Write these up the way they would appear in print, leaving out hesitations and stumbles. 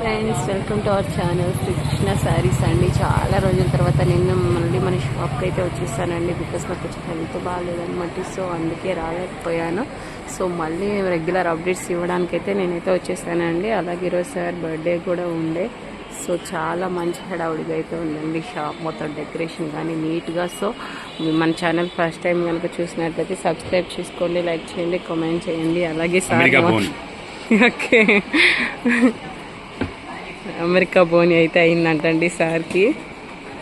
Friends, welcome to our channel Srikrishna Sarees అండి. చాలా రోజుల తర్వాత నిన్న మళ్ళీ మన షాప్కి అయితే వచ్చేసానండి. బికాస్ నాకు కొంచెం హెల్త్ బాగాలేదన్నమాట. సో అందుకే రాలేకపోయాను. సో మళ్ళీ రెగ్యులర్ అప్డేట్స్ ఇవ్వడానికి అయితే నేనైతే వచ్చేసానండి. అలాగే ఈరోజు సార్ బర్త్డే కూడా ఉండే. సో చాలా మంచి హడావుడిగా అయితే ఉందండి షాప్ మొత్తం, డెకరేషన్ కానీ నీట్గా. సో మన ఛానల్ ఫస్ట్ టైం కనుక చూసినట్లయితే సబ్స్క్రైబ్ చేసుకోండి, లైక్ చేయండి, కామెంట్ చేయండి. అలాగే సార్ ఓకే అమెరికా బోని అయితే అయిందంటండి సార్కి.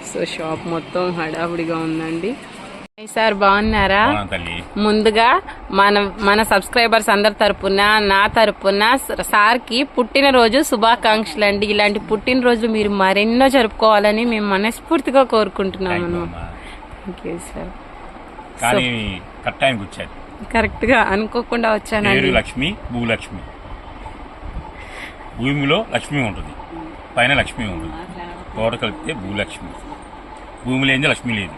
సో షాప్ మొత్తం హడావుడిగా ఉందండి. సార్ బాగున్నారా? ముందుగా మన సబ్స్క్రైబర్స్ అందరి తరపున, నా తరపున సార్కి పుట్టినరోజు శుభాకాంక్షలు అండి. ఇలాంటి పుట్టినరోజులు మీరు మరెన్నో జరుపుకోవాలని మేము మనస్ఫూర్తిగా కోరుకుంటున్నాం అన్నమాట. Thank you sir. కరెక్ట్ గా అనుకోకుండా వచ్చానండి. లక్ష్మి, భూలక్ష్మి, భూమిలో లక్ష్మి ఉంటుంది, పైన లక్ష్మి ఉంటుంది. తోట కలిపితే భూలక్ష్మి. భూమి లేనిదే లక్ష్మి లేదు,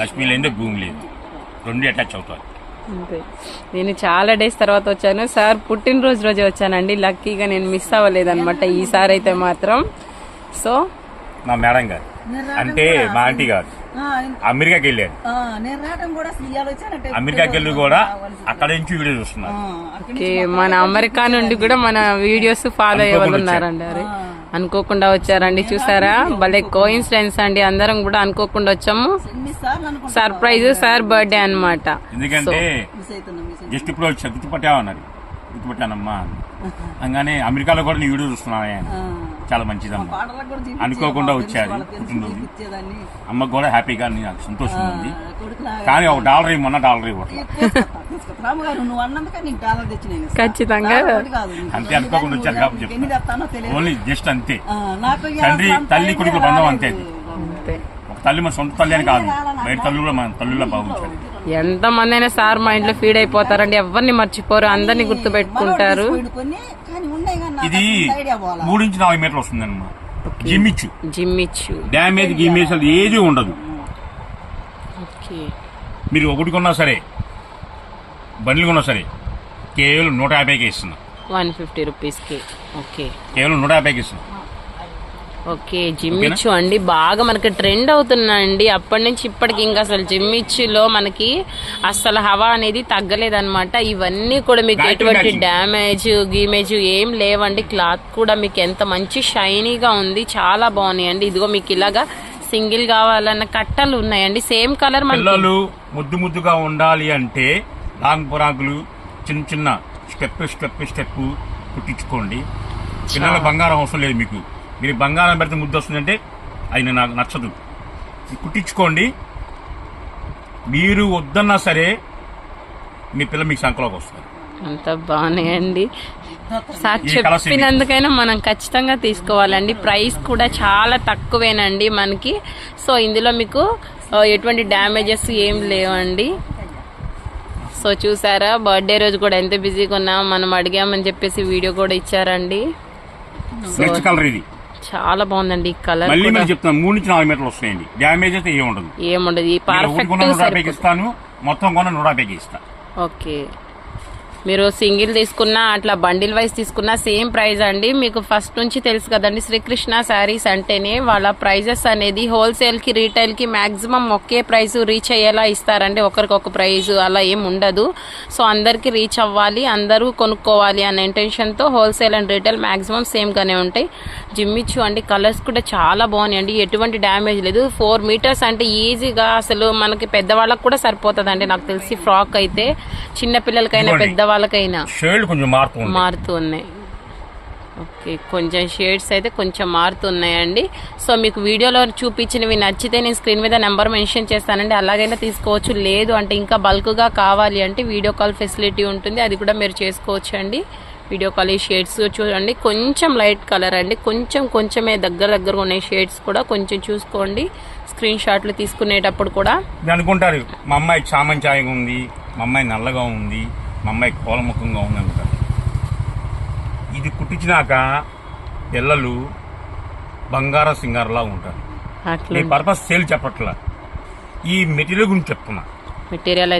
లక్ష్మి లేనిదే భూమి లేదు. రెండు అటాచ్ అవుతారు. అంతే. నేను చాలా డేస్ తర్వాత వచ్చాను. సార్ పుట్టినరోజు రోజే వచ్చానండి. లక్కీగా నేను మిస్ అవ్వలేదన్నమాట ఈసారి అయితే మాత్రం. సో మా మేడం గారు అంటే మా ఆంటీ గారు అమెరికాకి వెళ్ళారు. అమెరికాకి వెళ్ళి కూడా అక్కడ నుంచి వీడియో చూస్తున్నారు. మన అమెరికా నుండి కూడా మన వీడియోస్ ఫాలో అయ్యే వాళ్ళు ఉన్నారండి. అరే అనుకోకుండా వచ్చారండి. చూసారా, భలే కోఇన్సిడెన్స్ అండి. అందరం కూడా అనుకోకుండా వచ్చాము. సర్ప్రైజ్ సార్ బర్త్డే అన్నమాట. ఎందుకంటే జస్ట్ ఇప్పుడు వచ్చా గుర్తుపట్టామన్నారు. గుర్తుపట్టానమ్మా అనగానే అమెరికాలో కూడా నీ వీడియో చూస్తున్నానే, చాలా మంచిదమ్మా. అనుకోకుండా వచ్చారు పుట్టినరోజు. అమ్మకు కూడా హ్యాపీగా నాకు సంతోషం ఉంది. కానీ ఒక $1 మొన్న $1 ఇవ్వట్లేదు. ఖచ్చితంగా అంతే, అనుకోకుండా వచ్చారు కాబట్టి చెప్తాను. ఓన్లీ జస్ట్ అంతే. తల్లి కొడుకుల బంధం అంతే. ఒక తల్లి మన సొంత తల్లి అని కాదు, బయట తల్లి కూడా మన తల్లిలో భావించాలి. ఎంత మంది అయినా సార్ మా ఇంట్లో ఫీడ్ అయిపోతారండి. ఎవరిని మర్చిపోరు, అందరినీ గుర్తు పెట్టుకుంటారు. ఇది 3 నుంచి 4 మీటర్లు వస్తుంది అన్నమాట. జిమ్మిచ్చు డ్యామేజ్ గిమేజ్ అది ఏది ఉండదు. మీరు ఒకటి కొన్నా సరే, బండ్లు కొన్నా సరే కేవలం 150కి ఇస్తున్నా. 150 రూపీస్కి. ఓకే, కేవలం 150కి ఇస్తున్నా. ఓకే, జిమ్మిచ్చు అండి బాగా మనకి ట్రెండ్ అవుతుందండి. అప్పటి నుంచి ఇప్పటికి ఇంకా అసలు జిమ్మిచ్చులో మనకి అసలు హవా అనేది తగ్గలేదన్నమాట. ఇవన్నీ కూడా మీకు ఎటువంటి డ్యామేజ్ గీమేజ్ ఏం లేవండి. క్లాత్ కూడా మీకు ఎంత మంచి షైనీగా ఉంది, చాలా బాగున్నాయండి. ఇదిగో మీకు ఇలాగా సింగిల్ కావాలన్న కట్టలు ఉన్నాయండి, సేమ్ కలర్. పిల్లలు ముద్దు ముద్దుగా ఉండాలి అంటే లాంగ్ పొరాకులు చిన్న చిన్న స్టెప్ కుట్టించుకోండి. పిల్లల బంగారం అవసరం లేదు మీకు. మీరు బంగారం పెడితే ముద్దు వస్తుందంటే అది నాకు నచ్చదు. కుట్టించుకోండి. మీరు వద్దన్నా సరే మీ పిల్ల మీకు సంకలోకి వస్తారు. అంత బాగున్నాయండి. సార్ చెప్పినందుకైనా మనం ఖచ్చితంగా తీసుకోవాలండి. ప్రైస్ కూడా చాలా తక్కువేనండి మనకి. సో ఇందులో మీకు ఎటువంటి డ్యామేజెస్ ఏం లేవండి. సో చూసారా, బర్త్డే రోజు కూడా ఎంత బిజీగా ఉన్నాం, మనం అడిగామని చెప్పేసి వీడియో కూడా ఇచ్చారండి. కలర్ ఇది చాలా బాగుందండి. ఈ కలర్ మళ్ళీ మనం చెప్తాను, 3 నుంచి 4 మీటర్లు వస్తాయండి. డ్యామేజ్ అయితే ఏముండదు. ఈ పర్ఫెక్ట్ ఇస్తాను, మొత్తం కొన్న 150కి ఇస్తా. ఓకే, మీరు సింగిల్ తీసుకున్నా అట్లా బండిల్ వైజ్ తీసుకున్నా సేమ్ ప్రైస్ అండి. మీకు ఫస్ట్ నుంచి తెలుసు కదండి, శ్రీకృష్ణ శారీస్ అంటేనే వాళ్ళ ప్రైజెస్ అనేది హోల్సేల్ కి రీటైల్ కి మాక్సిమం ఒకే ప్రైస్ రీచ్ అయ్యేలా ఇస్తారండి. ఒకరికొక ప్రైస్ అలా ఏం ఉండదు. సో అందరికి రీచ్ అవ్వాలి, అందరూ కొనుక్కోవాలి అన్న ఇంటెన్షన్ తో wholesale and retail maximum same గానే ఉంటాయి. జిమ్మిచ్చు అండి, కలర్స్ కూడా చాలా బాగున్నాయండి, ఎటువంటి డ్యామేజ్ లేదు. 4 మీటర్స్ అంటే ఈజీగా అసలు మనకి పెద్దవాళ్ళకి కూడా సరిపోతుందండి. నాకు తెలిసి ఫ్రాక్ అయితే చిన్న పిల్లలకైనా పెద్దవాళ్ళకైనా కొంచెం మారుతున్నాయి. ఓకే, కొంచెం షేడ్స్ అయితే కొంచెం మారుతున్నాయండి. సో మీకు వీడియోలో చూపించినవి నచ్చితే నేను స్క్రీన్ మీద నెంబర్ మెన్షన్ చేస్తానండి, అలాగైనా తీసుకోవచ్చు. లేదు అంటే ఇంకా బల్క్గా కావాలి అంటే వీడియో కాల్ ఫెసిలిటీ ఉంటుంది, అది కూడా మీరు చేసుకోవచ్చు అండి. వీడియో కాల్ ఈ షేడ్స్ చూడండి, కొంచెం లైట్ కలర్ అండి, కొంచెమే దగ్గర ఉన్నాయి షేడ్స్ కూడా. కొంచెం చూసుకోండి స్క్రీన్ షాట్లు తీసుకునేటప్పుడు కూడా. అనుకుంటారు మా అమ్మాయి చామంచాయగా ఉంది, మా అమ్మాయి నల్లగా ఉంది, మా అమ్మాయి కోలముఖంగా ఉంది అనుకుంటారు. ఇది కుట్టించినాక పిల్లలు బంగార సింగారలా ఉంటారు. ఈ పర్పస్ సేల్ చెప్పట్లా, ఈ మెటీరియల్ గురించి చెప్తున్నా.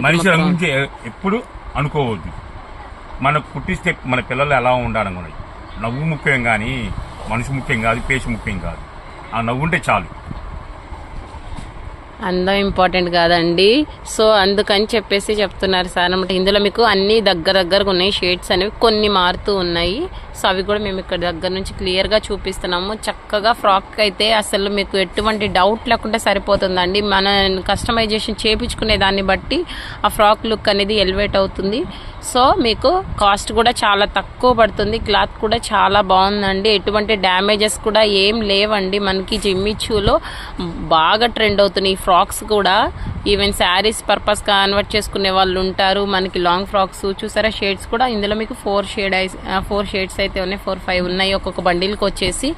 మనిషి గురించి ఎప్పుడు అనుకోవద్దు. మనకు పుట్టిస్తే మన పిల్లలు ఎలా ఉండాలనుకున్నాయి. నవ్వు ముఖ్యం కానీ మనిషి ముఖ్యం కాదు, పేష ముఖ్యం కాదు. ఆ నవ్వుంటే చాలు. అందం ఇంపార్టెంట్ కాదండి. సో అందుకని చెప్పేసి చెప్తున్నారు సార్ అనమాట. ఇందులో మీకు అన్ని దగ్గరగా ఉన్నాయి. షేడ్స్ అనేవి కొన్ని మారుతూ ఉన్నాయి. సో అవి కూడా మేము ఇక్కడ దగ్గర నుంచి క్లియర్గా చూపిస్తున్నాము. చక్కగా ఫ్రాక్ అయితే అసలు మీకు ఎటువంటి డౌట్ లేకుండా సరిపోతుందండి. మన కస్టమైజేషన్ చేయించుకునే దాన్ని బట్టి ఆ ఫ్రాక్ లుక్ అనేది ఎలివేట్ అవుతుంది. సో మీకు కాస్ట్ కూడా చాలా తక్కువ పడుతుంది. క్లాత్ కూడా చాలా బాగుందండి. ఎటువంటి డ్యామేజెస్ కూడా ఏం లేవండి. మనకి జిమ్మిచూలో బాగా ట్రెండ్ అవుతున్నాయి ఈ ఫ్రాక్స్ కూడా. ఈవెన్ శారీస్ పర్పస్ కన్వర్ట్ చేసుకునే వాళ్ళు ఉంటారు. మనకి లాంగ్ ఫ్రాక్స్ చూసారా, షేడ్స్ కూడా ఇందులో మీకు 4 షేడ్స్ అయితే ఉన్నాయి. 4-5 ఉన్నాయి ఒక్కొక్క బండిల్కి వచ్చేసి.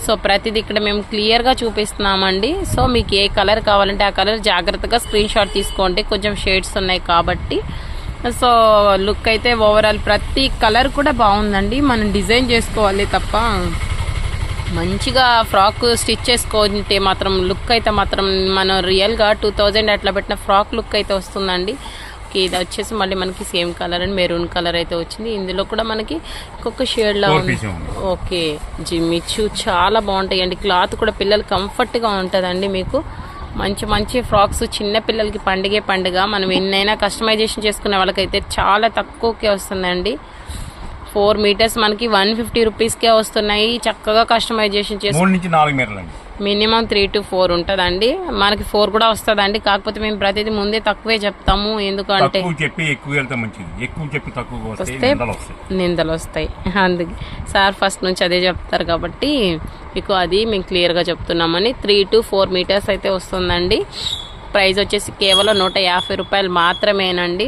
సో ప్రతిదీ ఇక్కడ మేము క్లియర్గా చూపిస్తున్నామండి. సో మీకు ఏ కలర్ కావాలంటే ఆ కలర్ జాగ్రత్తగా స్క్రీన్ షాట్ తీసుకోండి. కొంచెం షేడ్స్ ఉన్నాయి కాబట్టి. సో లుక్ అయితే ఓవరాల్ ప్రతి కలర్ కూడా బాగుందండి. మనం డిజైన్ చేసుకోవాలి తప్ప మంచిగా ఫ్రాక్ స్టిచ్ చేసుకుంటే మాత్రం లుక్ అయితే మాత్రం మనం రియల్గా 2000 అట్లా పెట్టిన ఫ్రాక్ లుక్ అయితే వస్తుందండి. ఓకే, ఇది వచ్చేసి మళ్ళీ మనకి same colour and maroon colour అయితే వచ్చింది. ఇందులో కూడా మనకి ఇంకొక షేడ్లో ఉంది. ఓకే, జిమ్మిచూ చాలా బాగుంటాయండి. క్లాత్ కూడా పిల్లలు కంఫర్ట్గా ఉంటుందండి. మీకు మంచి ఫ్రాక్స్ చిన్న పిల్లలకి పండుగ మనం ఎన్నైనా కస్టమైజేషన్ చేసుకునే వాళ్ళకైతే చాలా తక్కువకే వస్తుందండి. 4 మీటర్స్ మనకి 150 రూపీస్కే వస్తున్నాయి. చక్కగా కస్టమైజేషన్ చేసి 3 నుంచి 4 మీటర్లు మినిమం 3 to 4 ఉంటుందండి. మనకి 4 కూడా వస్తుందండి. కాకపోతే మేము ప్రతిదీ ముందే తక్కువే చెప్తాము. ఎందుకంటే వస్తే నిందలు వస్తాయి. అందుకే సార్ ఫస్ట్ నుంచి అదే చెప్తారు కాబట్టి మీకు అది మేము క్లియర్గా చెప్తున్నామని. 3 to 4 మీటర్స్ అయితే వస్తుందండి. ప్రైస్ వచ్చేసి కేవలం 150 రూపాయలు మాత్రమేనండి.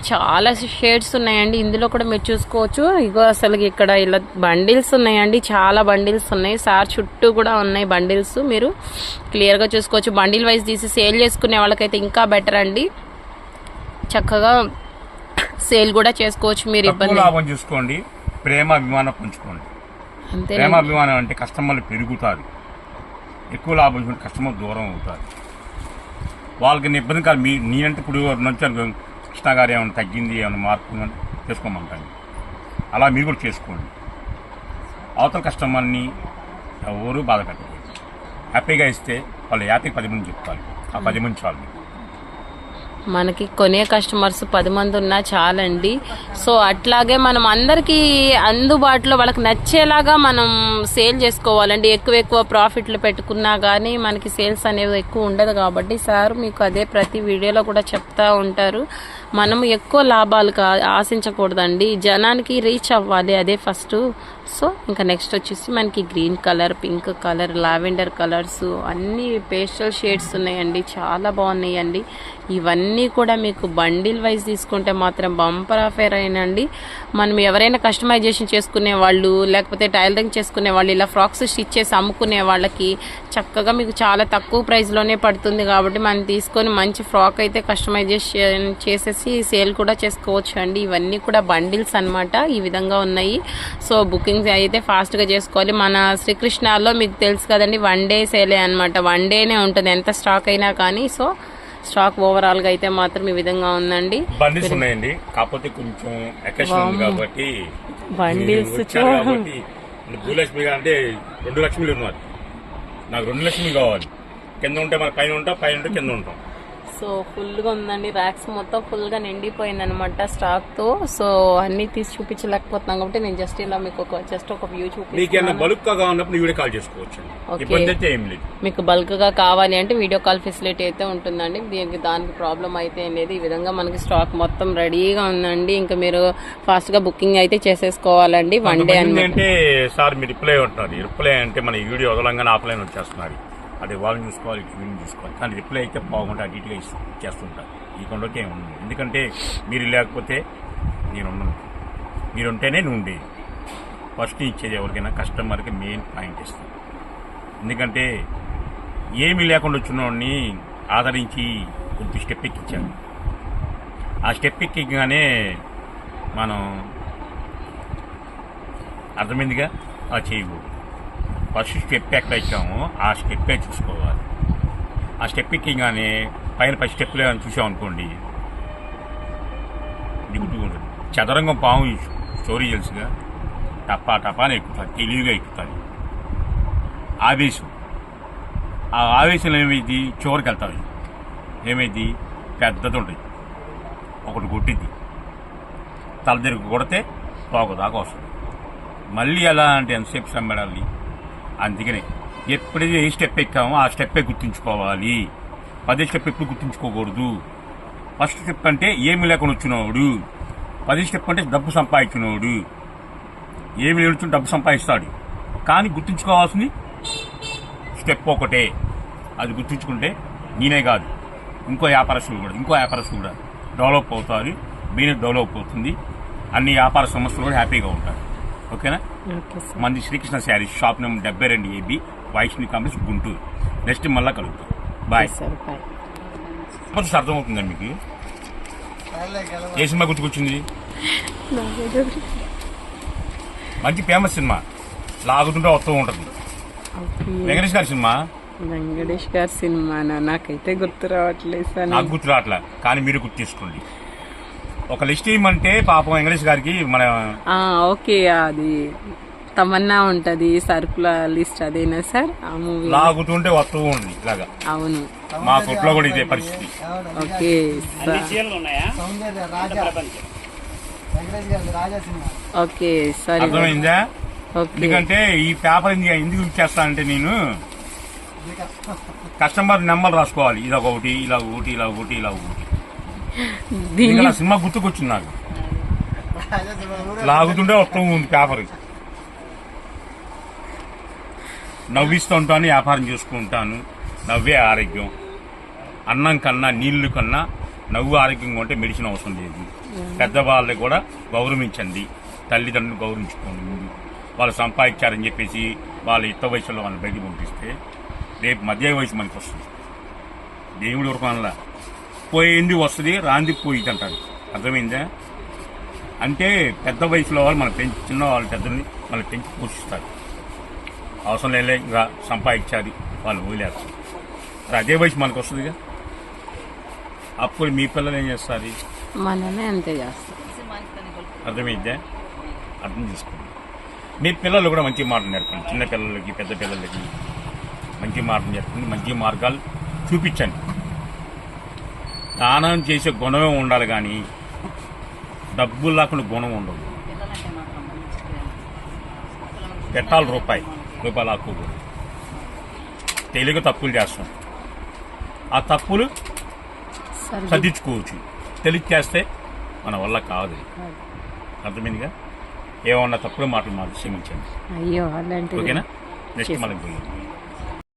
చాలా షేడ్స్ ఉన్నాయండి. ఇందులో కూడా మీరు చూసుకోవచ్చు. ఇగో అసలు ఇక్కడ ఇలా బండిల్స్ ఉన్నాయండి. చాలా బండిల్స్ ఉన్నాయి. సార్ చుట్టూ కూడా ఉన్నాయి బండిల్స్. మీరు క్లియర్గా చూసుకోవచ్చు. బండిల్ వైజ్ తీసి సేల్ చేసుకునే వాళ్ళకైతే ఇంకా బెటర్ అండి. చక్కగా సేల్ కూడా చేసుకోవచ్చు. మీరు ఇబ్బంది లాభం చూసుకోండి. ప్రేమ అభిమానం పంచుకోండి. అంతే. ప్రేమ అభిమానం అంటే కస్టమర్లు పెరుగుతారు. ఎక్కువ లాభం చూసుకుంటే కస్టమర్ దూరం అవుతారు. వాళ్ళకి ఇబ్బంది కాదు. నేనంటే ఇప్పుడు నుంచి కృష్ణ గారు ఏమైనా తగ్గింది, ఏమైనా మార్పు చేసుకోమంటాను. అలా మీరు కూడా చేసుకోండి. అవతల కస్టమర్ని ఎవరు బాధ పెట్టకూడదు. హ్యాపీగా ఇస్తే వాళ్ళు హ్యాపీ 10 మంది చెప్తారు. ఆ 10 మంది చాలు. మనకి కొనే కస్టమర్స్ 10 మంది ఉన్నా చాలండి. సో అట్లాగే మనం అందరికీ అందుబాటులో వాళ్ళకి నచ్చేలాగా మనం సేల్ చేసుకోవాలండి. ఎక్కువ ప్రాఫిట్లు పెట్టుకున్నా కానీ మనకి సేల్స్ అనేది ఎక్కువ ఉండదు కాబట్టి సార్ మీకు అదే ప్రతి వీడియోలో కూడా చెప్తా ఉంటారు. మనం ఎక్కువ లాభాలు ఆశించకూడదండి. జనానికి రీచ్ అవ్వాలి, అదే ఫస్ట్. సో ఇంకా నెక్స్ట్ వచ్చేసి మనకి green colour, pink colour, lavender colours అన్ని పేస్టల్ షేడ్స్ ఉన్నాయండి. చాలా బాగున్నాయండి. ఇవన్నీ కూడా మీకు బండిల్ వైజ్ తీసుకుంటే మాత్రం బంపర్ ఆఫర్ అయినండి. మనం ఎవరైనా కస్టమైజేషన్ చేసుకునే వాళ్ళు, లేకపోతే టైలరింగ్ చేసుకునే వాళ్ళు, ఇలా ఫ్రాక్స్ స్టిచ్ చేసి అమ్ముకునే వాళ్ళకి చక్కగా మీకు చాలా తక్కువ ప్రైస్లోనే పడుతుంది. కాబట్టి మనం తీసుకొని మంచి ఫ్రాక్ అయితే కస్టమైజేషన్ చేసేసి సేల్ కూడా చేసుకోవచ్చు అండి. ఇవన్నీ కూడా బండిల్స్ అన్నమాట. ఈ విధంగా ఉన్నాయి. సో బుకింగ్ అయితే ఫాస్ట్గా చేసుకోవాలి. మన శ్రీకృష్ణలో మీకు తెలుసు కదండి, 1 day సేలే అనమాట. 1 dayనే ఉంటుంది ఎంత స్టాక్ అయినా కానీ. సో స్టాక్ ఓవరాల్ గా అయితే మాత్రం ఈ విధంగా ఉందండి. బండిల్స్ ఉన్నాయండి. కాకపోతే కొంచెం అకేషన్ ఉంది కాబట్టి బండిల్స్ భూలక్ష్మి అంటే 2 లక్ష్మిలు ఉన్నారు. నాకు 2 లక్ష్మి కావాలి. కింద ఉంటే మన పైన ఉంటాం, పైన ఉంటే కింద ఉంటాం. సో ఫుల్గా ఉందండి. ర్యాక్స్ మొత్తం ఫుల్గా నిండిపోయింది అనమాట స్టాక్తో. సో అన్ని తీసి చూపించలేకపోతున్నాం కాబట్టి నేను జస్ట్ ఇలా మీకు ఒక వ్యూ చూపిస్తాను. మీకు బల్క్ గా కావాలి అంటే వీడియో కాల్ ఫెసిలిటీ అయితే ఉంటుందండి. దానికి ప్రాబ్లం అయితే అనేది ఈ విధంగా మనకి స్టాక్ మొత్తం రెడీగా ఉందండి. ఇంకా మీరు ఫాస్ట్ గా బుకింగ్ అయితే చేసేసుకోవాలండి. 1 day అంటే సార్ మీరు రిప్లై అంటే మన వీడియో వదలంగానే ఆఫ్లైన్ వచ్చేస్తున్నారు. అదే వాళ్ళని చూసుకోవాలి, వీళ్ళని చూసుకోవాలి. కానీ రిప్లై అయితే బాగుంటుంది. అటు ఇటుగా ఇచ్చేస్తుంటారు. ఈ కొండకి ఏమి ఉండదు. ఎందుకంటే మీరు లేకపోతే నేనున్నాను, మీరుంటేనే నువ్వు ఉండేది. ఫస్ట్ ఇచ్చేది ఎవరికైనా కస్టమర్కి మెయిన్ పాయింట్ ఇస్తాను. ఎందుకంటే ఏమీ లేకుండా వచ్చినోడిని ఆదరించి కొద్ది స్టెప్ ఎక్కించాను. ఆ స్టెప్ ఎక్కిగానే మనం అర్థమైందిగా ఆ చేయకూడదు. ఫస్ట్ స్టెప్ ఎక్కడ ఇచ్చామో ఆ స్టెప్పే చూసుకోవాలి. ఆ స్టెప్ ఎక్కిగానే పైన 10 స్టెప్లే అని చూసామనుకోండి, దిగుతూ ఉంటుంది. చదరంగం పాము స్టోరీ తెలుసుగా. టపా టపా అని ఎక్కుతుంది, తెలివిగా ఎక్కుతుంది. ఆవేశం, ఆ ఆవేశంలో ఏమైంది, చివరికి వెళ్తాయి. ఏమైంది, పెద్దది ఉంటుంది, ఒకటి కొట్టిద్ది, తల తిరిగి కొడితే తోకదాకా వస్తుంది. మళ్ళీ ఎలా అంటే ఎంతసేపు సంబడాలి. అందుకనే ఎప్పుడైతే ఏ స్టెప్ ఎక్కామో ఆ స్టెప్పే గుర్తుంచుకోవాలి. 10 స్టెప్ ఎప్పుడు గుర్తుంచుకోకూడదు. ఫస్ట్ స్టెప్ అంటే ఏమి లేకుండా వచ్చినవాడు, 10 స్టెప్ అంటే డబ్బు సంపాదించినవాడు. ఏమి లేని డబ్బు సంపాదిస్తాడు, కానీ గుర్తుంచుకోవాల్సింది స్టెప్ ఒకటే. అది గుర్తుంచుకుంటే నేనే కాదు, ఇంకో వ్యాపారస్తులు కూడా డెవలప్ అవుతారు. బిజినెస్ డెవలప్ అవుతుంది, అన్ని వ్యాపార సంస్థలు కూడా హ్యాపీగా ఉంటారు. ఓకేనా? మంది Srikrishna Sarees, shop number 72 AB, Vaishnavi complex, Guntur. Next మళ్ళా కలుగుతాం. బాయ్. కొంచెం అర్థమవుతుందా మీకు? ఏ సినిమా గుర్తుకొచ్చింది? మంచి ఫేమస్ సినిమా, లాగుతుంటే వస్తూ ఉంటుంది. వెంకటేష్ గారి సినిమా. వెంకటేష్ గారి సినిమానా? నాకైతే గుర్తు రావట్లేదు సార్. నాకు గుర్తు రావట్లే, కానీ మీరు గుర్తు చేసుకోండి. ఒక లిస్ట్ ఇవ్వమంటే పాపం వెంకటేష్ గారికి మన ఓకే, అది తమన్నా ఉంటది, సరుకుల లిస్ట్ అదేనా సార్? ఆ మూవీ లాగుతుంటే వస్తూ ఉంది ఇలాగా. అవును, మా కొట్లో కూడా ఇదే పరిస్థితి. ఓకే ఓకే సార్, అర్థమైందా? ఎందుకంటే ఈ పేపర్ ఎందుకు ఇచ్చేస్తానంటే, నేను కస్టమర్ నెంబర్ రాసుకోవాలి. ఇలాగొకటి, ఇలాగొకటి, ఇలాగొకటి, ఇలాగొకటి. దీనికన్నా సినిమా గుర్తుకొచ్చింది నాకు. లాగుతుంటే వస్తూ ఉంది పేపర్. నవ్విస్తూ ఉంటాను, వ్యాపారం చేసుకుంటాను. నవ్వే ఆరోగ్యం. అన్నం కన్నా, నీళ్లు కన్నా నవ్వు ఆరోగ్యంగా ఉంటే మెడిసిన్ అవసరం లేదు. పెద్దవాళ్ళని కూడా గౌరవించండి, తల్లిదండ్రులు గౌరవించుకోండి. వాళ్ళు సంపాదించారని చెప్పేసి వాళ్ళ యుక్త వయసులో వాళ్ళని బయటకు పంపిస్తే రేపు మధ్య వయసు మనకి వస్తుంది. దేవుడి వరకులా పోయింది వస్తుంది, రాంది పోయింది అంటారు. అర్థమైందా? అంటే పెద్ద వయసులో వాళ్ళు మన పెంచి, చిన్న వాళ్ళు పెద్దల్ని మనల్ని పెంచి పోషిస్తారు. అవసరం లేలే, ఇంకా సంపాదించాలి వాళ్ళు వదిలేస్తారు. అదే వయసు మనకు వస్తుందిగా. అప్పుడు మీ పిల్లలు ఏం చేస్తారు? మనమే అంతే చేస్తాం. అర్థమైందా? అర్థం చేసుకోండి. మీ పిల్లలు కూడా మంచి మాటలు నేర్పండి. చిన్న పిల్లలకి, పెద్ద పిల్లలకి మంచి మాటలు నేర్పండి, మంచి మార్గాలు చూపించండి. దానం చేసే గుణమే ఉండాలి, కానీ డబ్బులు లేకుండా గుణం ఉండదు. పెట్టాలి రూపాయలు ఆక్కుకూడదు. తెలియక తప్పులు చేస్తాం, ఆ తప్పులు సర్దించుకోవచ్చు. తెలిసి చేస్తే మన వల్ల కాదు. అర్థమైందిగా? ఏమన్నా తప్పుడు మాటలు క్షమించండి. అయ్యో అలాంటి. ఓకేనా? నెక్స్ట్ మనకి